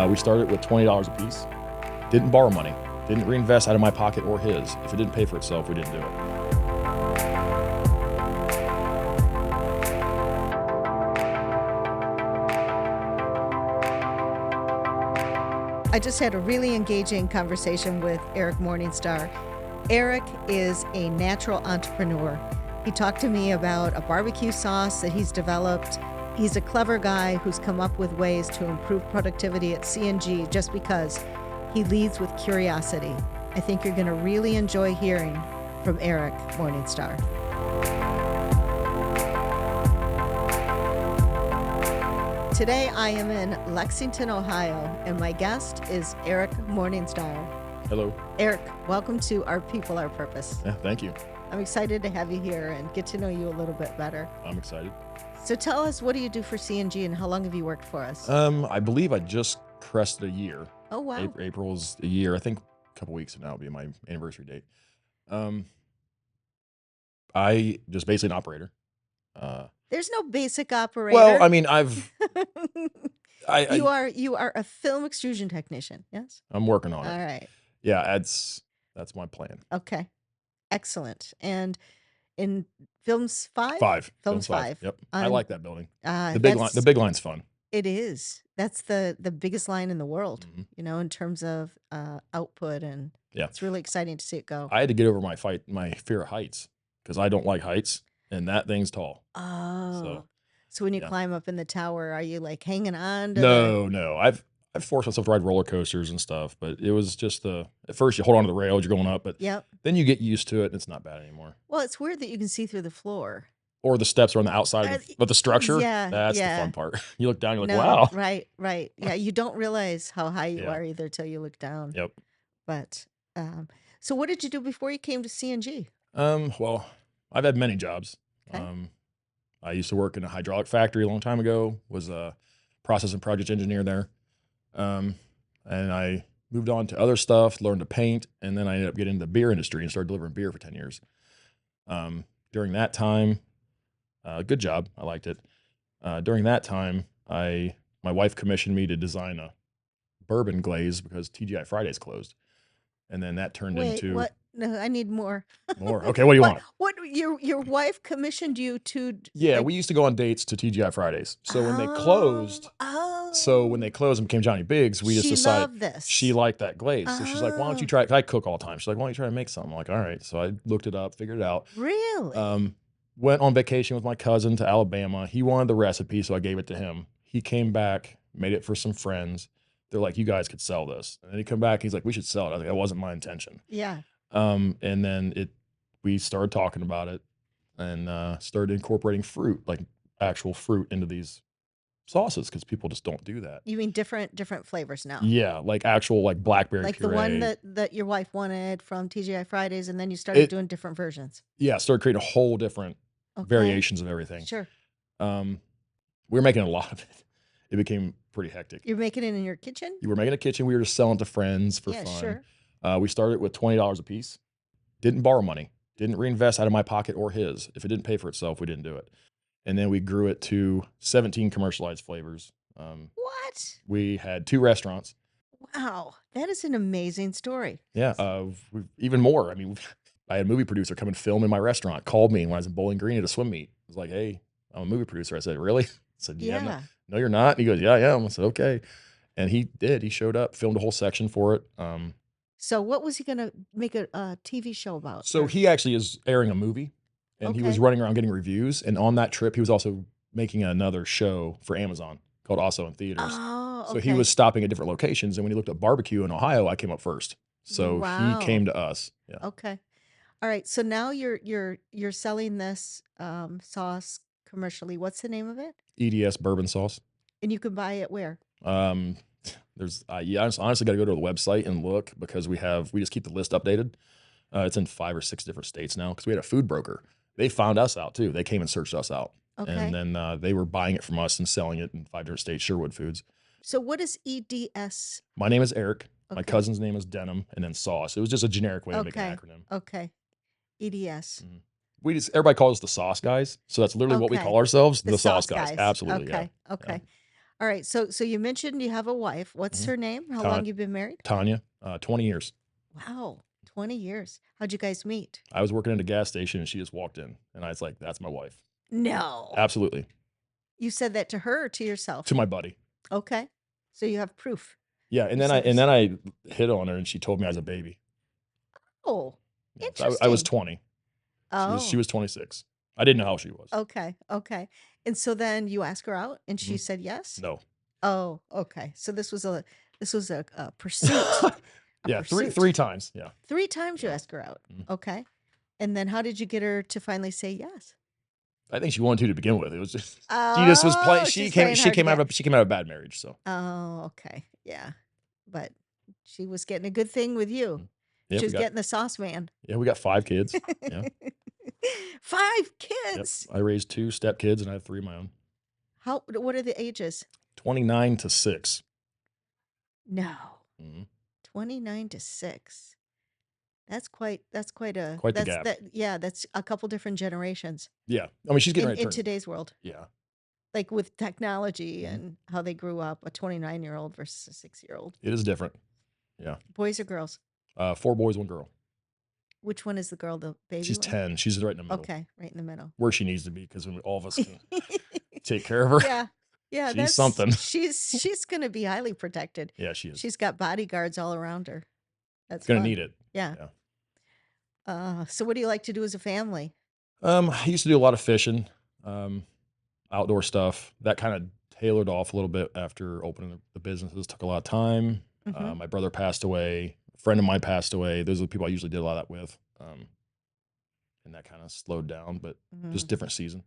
We started with $20 a piece. Didn't borrow money. Didn't reinvest out of my pocket or his. If it didn't pay for itself, we didn't do it. I just had a really engaging conversation with Eric Morningstar. Eric is a natural entrepreneur. He talked to me about a barbecue sauce that he's developed. He's a clever guy who's come up with ways to improve productivity at C&G just because he leads with curiosity. I think you're going to really enjoy hearing from Eric Morningstar. Today I am in Lexington, Ohio, and my guest is Eric Morningstar. Hello. Eric, welcome to Our People, Our Purpose. Yeah, thank you. I'm excited to have you here and get to know you a little bit better. I'm excited. So tell us, what do you do for C&G and how long have you worked for us? I believe I just crested a year. Oh, wow. April's a year. I think a couple weeks from now will be my anniversary date. I just basically an operator. There's no basic operator. Well, I mean, You are a film extrusion technician, yes? I'm working on it. All right. Yeah, that's my plan. Okay. Excellent. And in Films 5? Films 5. Yep. I like that building. The big line's fun. It is. That's the biggest line in the world, Mm-hmm. in terms of output, and it's really exciting to see it go. I had to get over my fear of heights because I don't like heights, and that thing's tall. Oh. So when you climb up in the tower, are you like hanging on to No. I've forced myself to ride roller coasters and stuff, but it was just at first you hold on to the rails, you're going up, but then you get used to it and it's not bad anymore. Well, it's weird that you can see through the floor. Or the steps are on the outside of the structure. Yeah, that's the fun part. You look down, you're like, wow. Right. Yeah, you don't realize how high you are either till you look down. Yep. But so what did you do before you came to C&G? Well, I've had many jobs. Okay. I used to work in a hydraulic factory a long time ago, was a process and project engineer there. And I moved on to other stuff, learned to paint, and then I ended up getting into the beer industry and started delivering beer for 10 years. During that time, good job. I liked it. During that time, my wife commissioned me to design a bourbon glaze because TGI Fridays closed. And then that turned into... What? No, I need more. More? Okay, what do you want? What your wife commissioned you to... Yeah, we used to go on dates to TGI Fridays. So when they closed... when they closed and became Johnny Biggs, we just decided... Loved this. She liked that glaze. So she's like, why don't you try it? 'Cause I cook all the time. She's like, why don't you try to make something? I'm like, all right. So I looked it up, figured it out. Really? Went on vacation with my cousin to Alabama. He wanted the recipe, so I gave it to him. He came back, made it for some friends. They're like, you guys could sell this. And then he come back, he's like, we should sell it. I was like, that wasn't my intention. Yeah. And then we started talking about it and started incorporating fruit, like actual fruit, into these sauces because people just don't do that. You mean different flavors now? Yeah, like actual like blackberry like puree. The one that your wife wanted from TGI Fridays, and then you started doing different versions. Yeah, started creating a whole different variations of everything. Sure. We were making a lot of it. It became pretty hectic. You're making it in your kitchen? You were making a kitchen. We were just selling to friends for fun. Sure. We started with $20 a piece. Didn't borrow money. Didn't reinvest out of my pocket or his. If it didn't pay for itself, we didn't do it. And then we grew it to 17 commercialized flavors. What? We had 2 restaurants. Wow, that is an amazing story. Yeah, even more. I mean, I had a movie producer come and film in my restaurant, called me when I was in Bowling Green at a swim meet. I was like, hey, I'm a movie producer. I said, really? I said, yeah. No, you're not. And he goes, yeah, I am. I said, okay. And he did. He showed up, filmed a whole section for it. So what was he going to make a TV show about? So he actually is airing a movie, and he was running around getting reviews. And on that trip, he was also making another show for Amazon called Also in Theaters. Oh, okay. So he was stopping at different locations. And when he looked at barbecue in Ohio, I came up first. So he came to us. Yeah. Okay. All right. So now you're selling this sauce commercially. What's the name of it? EDS bourbon sauce. And you can buy it where? There's I honestly got to go to the website and look because we just keep the list updated. It's in 5 or 6 different states now because we had a food broker. They found us out too. They came and searched us out. Okay. And then they were buying it from us and selling it in 5 different states, Sherwood Foods. So what is EDS? My name is Eric. My cousin's name is Denim, and then Sauce. It was just a generic way to make an acronym. Okay. EDS. Mm-hmm. Everybody calls us the Sauce Guys. So that's literally what we call ourselves, the Sauce Guys. Absolutely. Okay. Okay. All right. So you mentioned you have a wife. What's Mhm. her name? How Ta long you been married? Tanya, 20 years. Wow, 20 years. How'd you guys meet? I was working at a gas station and she just walked in and I was like, "That's my wife." No. Absolutely. You said that to her or to yourself? To my buddy. Okay. So you have proof. Yeah, and You then I said and this. then I hit on her and she told me I was a baby. Oh, Yeah, so I was interesting. 20. She Oh, was 26. I didn't know how she was. okay. Okay. And so then you asked her out and she Mhm. said yes? No. Oh, okay. So this was a pursuit. A Yeah, pursuit. three times. Yeah. 3 times you Yeah. asked her out. Mhm. Okay. And then how did you get her to finally say yes? I think she wanted to begin with. It was just she just was playing. Oh, she's playing She hard to came out get. of a bad marriage. So Oh, okay. Yeah. But she was getting a good thing with you. mm. She Yep, was getting the sauce man. we got 5 kids. Yeah. 5 Yep. kids. I raised 2 step kids and I have 3 of my own. What are the ages? 29 to 6. No. Mhm. 29 to 6. That's quite a Quite the that's gap. that yeah, that's a couple different generations Yeah. I mean, she's getting ready to in turn. today's world. Yeah. Like with technology Mhm. and how they grew up, a 29-year-old versus a 6-year-old. It is different. Yeah. Boys or girls? 4 boys, 1 girl. Which one is the girl, the baby She's one? 10. She's right in the middle, Okay, right in the middle. where she needs to be because when all of us can take care of her, Yeah. Yeah, she's something. she's gonna be highly protected. Yeah, she is. She's got bodyguards all around her. That's Gonna fun. need it. Yeah. Yeah. So what do you like to do as a family? I used to do a lot of fishing, um, outdoor stuff. That kind of tailored off a little bit after opening the businesses. Took a lot of time. Mhm. My brother passed away. A friend of mine passed away. Those are the people I usually did a lot of that with. And that kind of slowed down, but just Mhm. different season.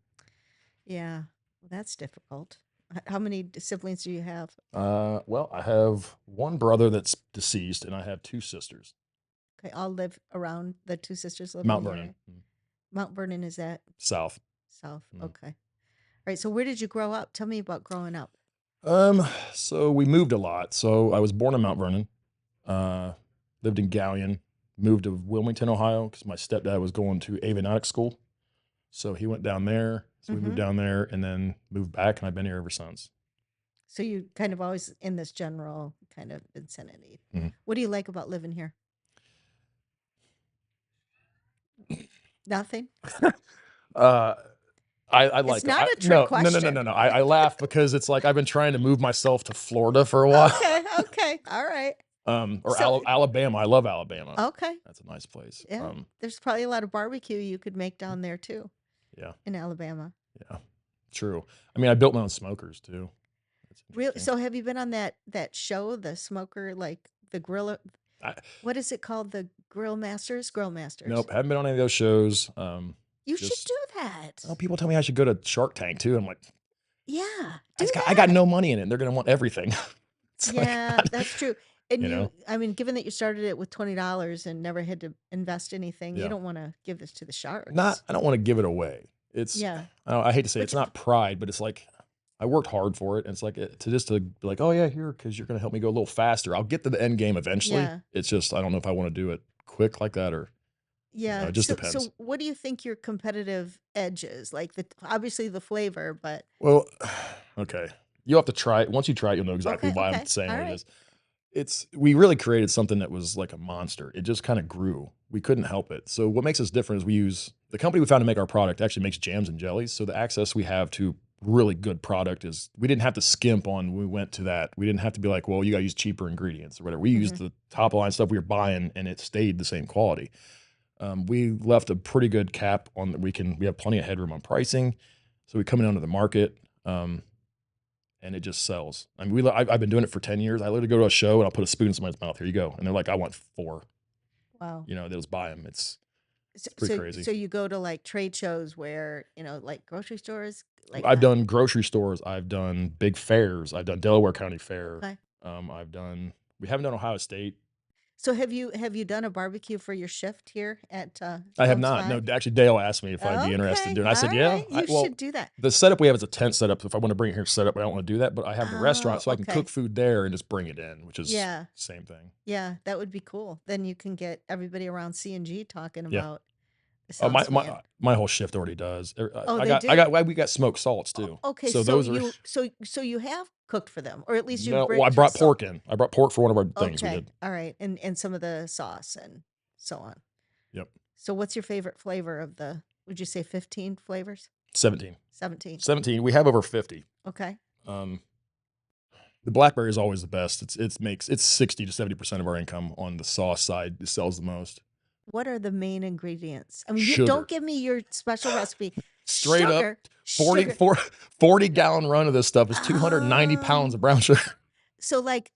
Yeah. Well, that's difficult. How many siblings do you have? Well, I have 1 brother that's deceased, and I have 2 sisters. Okay, all live around the 2 sisters live in Mount the Vernon, area? Mount Vernon, is that South. south? Mm. Okay. All right, so where did you grow up? Tell me about growing up. So we moved a lot. So I was born in Mount Vernon, uh, lived in Galion, moved to Wilmington, Ohio, because my stepdad was going to avionics school. So he went down there. So we moved Mhm. down there and then moved back, and I've been here ever since. So you kind of always in this general kind of vicinity. Mhm. What do you like about living here? Nothing? Uh, I It's like not a trick no. question. I laugh because it's like I've been trying to move myself to Florida for a while. Okay, okay. All right. Or So Alabama. I love Alabama. okay. That's a nice place. Yeah. There's probably a lot of barbecue you could make Mm. down there too Yeah, in Alabama. yeah, true. I mean, I built my own smokers too. That's Real interesting. so have you been on that show, the smoker, like the grill I, what is it called? The Grill Masters? Grill Masters. nope, haven't been on any of those shows. You should Just do that. people tell me I should go to Shark Tank too. I'm like, Yeah, do I got that. no money in it. They're gonna want everything. It's like, Yeah, that's true. And you know, I mean, given that you started it with $20 and never had to invest anything, you yeah. don't want to give this to the Not, sharks. I don't want to give it away. It's, Yeah. I hate to say But it's not pride, but it's like I worked hard for it. And it's like to be like, oh yeah, here because you're gonna help me go a little faster. I'll get to the end game eventually. yeah. It's just I don't know if I want to do it quick like that or Yeah. it just So depends. what do you think your competitive edge is? Like obviously the flavor, but Well, okay. You'll have to try it. Once you try it, you'll know exactly okay, why I'm okay. saying All what it right. is. We really created something that was like a monster. It just kind of grew. We couldn't help it. So what makes us different is we use the company we found to make our product actually makes jams and jellies. So the access we have to really good product is we didn't have to skimp on when we went to that. We didn't have to be like, well, you got to use cheaper ingredients or whatever. We used Mhm. the top line stuff we were buying and it stayed the same quality. We left a pretty good cap on that. We have plenty of headroom on pricing. So we come into the market. And it just sells. I mean, I've been doing it for 10 years. I literally go to a show and I'll put a spoon in somebody's mouth. Here you go. And they're like, I want 4. Wow. They'll just buy them. It's So, pretty so crazy. so you go to like trade shows where, like grocery stores, like I've done grocery stores. I've done big fairs. I've done Delaware County Fair. okay. We haven't done Ohio State. So have you done a barbecue for your shift here at I have Clubs not. No, 5? actually, Dale asked me if I'd be interested in Okay. doing it. I said, All yeah. right. You should do that. The setup we have is a tent setup. If I want to bring it here set up, I don't want to do that. But I have the restaurant Oh, so I can okay. cook food there and just bring it in, which is Yeah. same thing. Yeah, that would be cool. Then you can get everybody around C&G talking Yeah. about the Oh, sauce man. my whole shift already does. Oh, they do? We got smoked salts too. Okay, So so those are you have cooked for them, or at least you No, well, I you brought saw. pork in. I brought pork for one of our things we Okay, did. all right, and some of the sauce and so on. Yep. So what's your favorite flavor of the, would you say 15 flavors? 17. 17. 17. We have over 50. Okay. Um, the blackberry is always the best. It's 60 to 70% of our income on the sauce side. It sells the most. What are the main ingredients? I mean, you don't Sugar. give me your special recipe. Straight up Sugar, 40, sugar. 40 gallon run of this stuff is 290 pounds of Oh, brown sugar. so like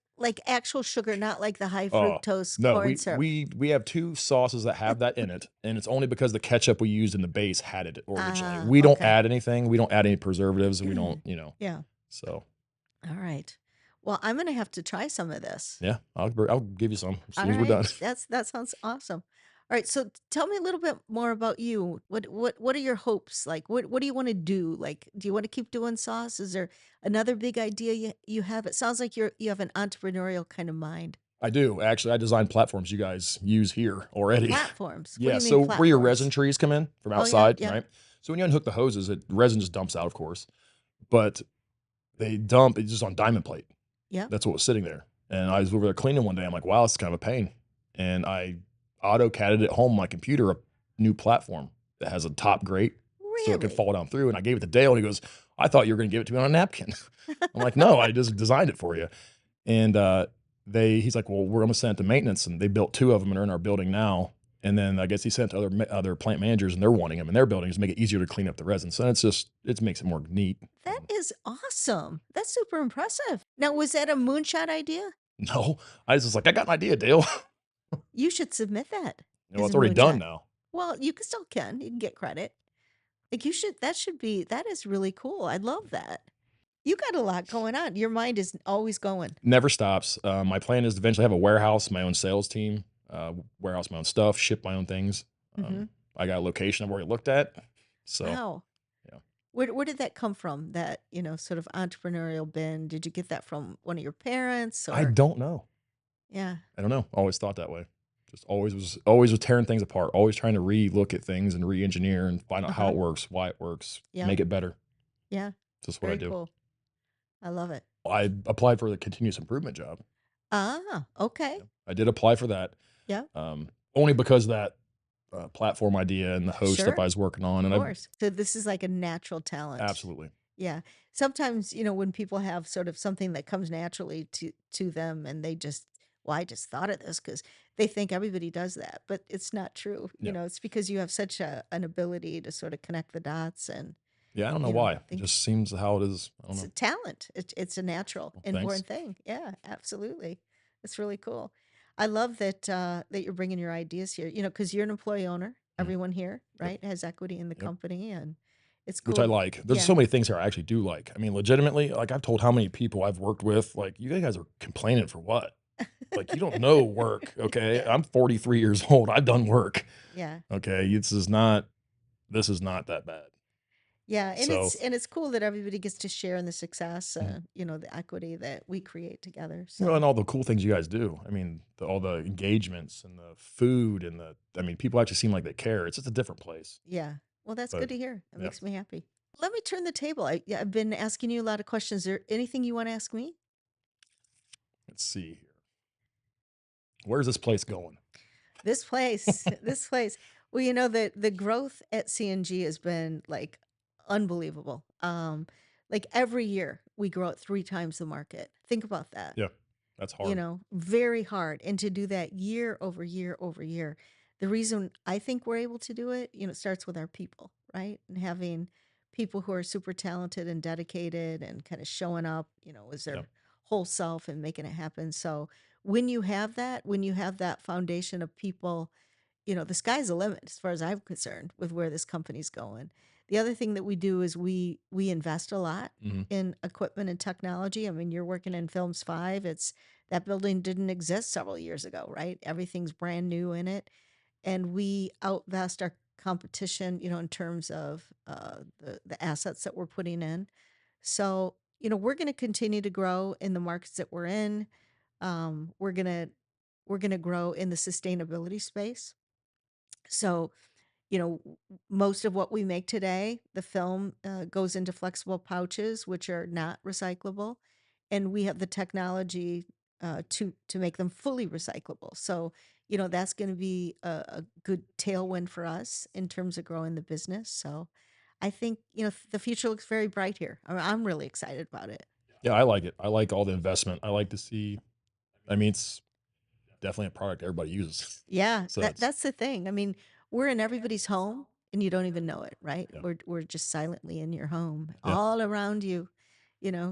actual sugar, not like the high Oh, fructose no, corn we syrup. we we have 2 sauces that have that in it, and it's only because the ketchup we used in the base had it originally. Ah, We don't okay. add anything. We don't add any preservatives, and we don't, Yeah. so, All right. Well, I'm gonna have to try some of this. yeah, I'll give you some as All soon as we're right. done. That sounds awesome. All right. So tell me a little bit more about you. What are your hopes? Like what do you want to do? Like do you want to keep doing sauce? Is there another big idea you have? It sounds like you have an entrepreneurial kind of mind. I do, actually, I designed platforms you guys use here already. Platforms. What do Yeah, you mean so where your resin platforms? trees come in from Oh yeah, outside, yeah. right? So when you unhook the hoses, resin just dumps out, of course, but they dump it just on diamond plate. Yeah. That's what was sitting there. And I was over there cleaning one day. I'm like, wow, it's kind of a pain. And I AutoCAD'd at home on my computer a new platform that has a top grate so it could Really? fall down through. And I gave it to Dale and he goes, I thought you were going to give it to me on a napkin. I'm like, no, I just designed it for you. And he's like, well, we're going to send it to maintenance. And they built 2 of them and are in our building now. And then I guess he sent to other plant managers and they're wanting them in their buildings to make it easier to clean up the resin. So it makes it more neat. That is awesome. That's super impressive. Now, was that a moonshot idea? No, I was just like, I got an idea, Dale. You should submit that Well, as a it's already done moonshot. now. Well, you can still can. You can get credit. Like that is really cool. I love that. You got a lot going on. Your mind is always going. Never stops. My plan is to eventually have a warehouse, my own sales team, warehouse my own stuff, ship my own things. Hmm. I got a location I've already looked at. So, Wow. yeah. Where did that come from? That, sort of entrepreneurial bend. Did you get that from one of your parents I or don't know. yeah. I don't know. Always thought that way. Just always was tearing things apart, always trying to re-look at things and re-engineer and find out how Uh-huh. it works, why it works, Yeah. make it better. Yeah. Just what I Very do. cool. I love it. I applied for the continuous improvement job. Ah, okay. Yeah. I did apply for that. Yeah. Only because of that platform idea and the host stuff I Sure. was working on. Of And I course. So this is like a natural talent. absolutely. Yeah. Sometimes, when people have sort of something that comes naturally to them and they just, well, I just thought of this because they think everybody does that, but it's not true. Yeah. It's because you have such an ability to sort of connect the dots and, Yeah, I don't know why. It think just seems how it is. I don't it's a know. talent. It's a natural, Well, inborn thanks. thing. Yeah, absolutely. It's really cool. I love that you're bringing your ideas here. Because you're an employee owner. Mhm. Everyone here, Yep. right, has equity in the Yep. company, and it's Which I cool. like. There's Yeah. so many things here I actually do like. I mean, legitimately, like I've told how many people I've worked with, like, you guys are complaining for what? Like, you don't know work. Okay. I'm 43 years old. I've done work. Yeah. Okay. This is not that bad. Yeah, and So, it's cool that everybody gets to share in the success, mhm. the equity that we create together. Well, and So, all the cool things you guys do. I mean, all the engagements and the food and I mean, people actually seem like they care. It's just a different place. yeah. Well, that's But good to hear. That yeah, makes me happy. Let me turn the table. I've been asking you a lot of questions. Is there anything you want to ask me? let's see here. Where's this place going? This place, this place. Well, the growth at CNG has been like unbelievable. Like every year we grow at 3 times the market. Think about that. Yeah, that's hard. Very hard. And to do that year over year over year. The reason I think we're able to do it, it starts with our people, right? And having people who are super talented and dedicated and kind of showing up, as Yeah. their whole self and making it happen. So when you have that foundation of people, the sky's the limit as far as I'm concerned with where this company's going. The other thing that we do is we invest a lot Hmm. in equipment and technology. I mean, you're working in Films 5. It's that building didn't exist several years ago, right? Everything's brand new in it. And we outvest our competition, in terms of the assets that we're putting in. So, we're going to continue to grow in the markets that we're in. We're gonna grow in the sustainability space. So, most of what we make today, the film goes into flexible pouches, which are not recyclable, and we have the technology to make them fully recyclable. So, that's going to be a good tailwind for us in terms of growing the business. So, I think the future looks very bright here. I'm really excited about it. Yeah, I like it. I like all the investment. I like to see. I mean, it's definitely a product everybody uses. Yeah, So that that's that's the thing. I mean, we're in everybody's home and you don't even know it, right? yeah, We're just silently in your home, yeah, all around you,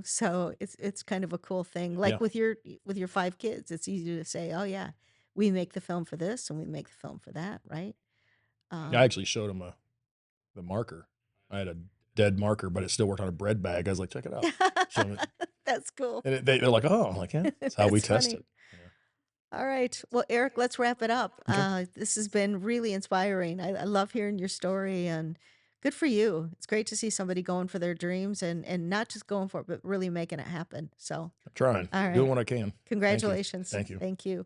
So it's kind of a cool thing. yeah. Like with your 5 kids, it's easy to say, "Oh yeah, we make the film for this and we make the film for that," right? Yeah, I Um, actually showed them the marker. I had a dead marker, but it still worked on a bread bag. I was like, check it out. Show 'em it, that's cool. and they're like, oh, I'm like, yeah, that's how we That's test funny. it. Yeah. All right. Well, Eric, let's wrap it up. Okay. This has been really inspiring. I love hearing your story and good for you. It's great to see somebody going for their dreams and not just going for it, but really making it happen. So, I'm trying, all doing right. what I can. Thank you. Congratulations. Thank you. Thank you.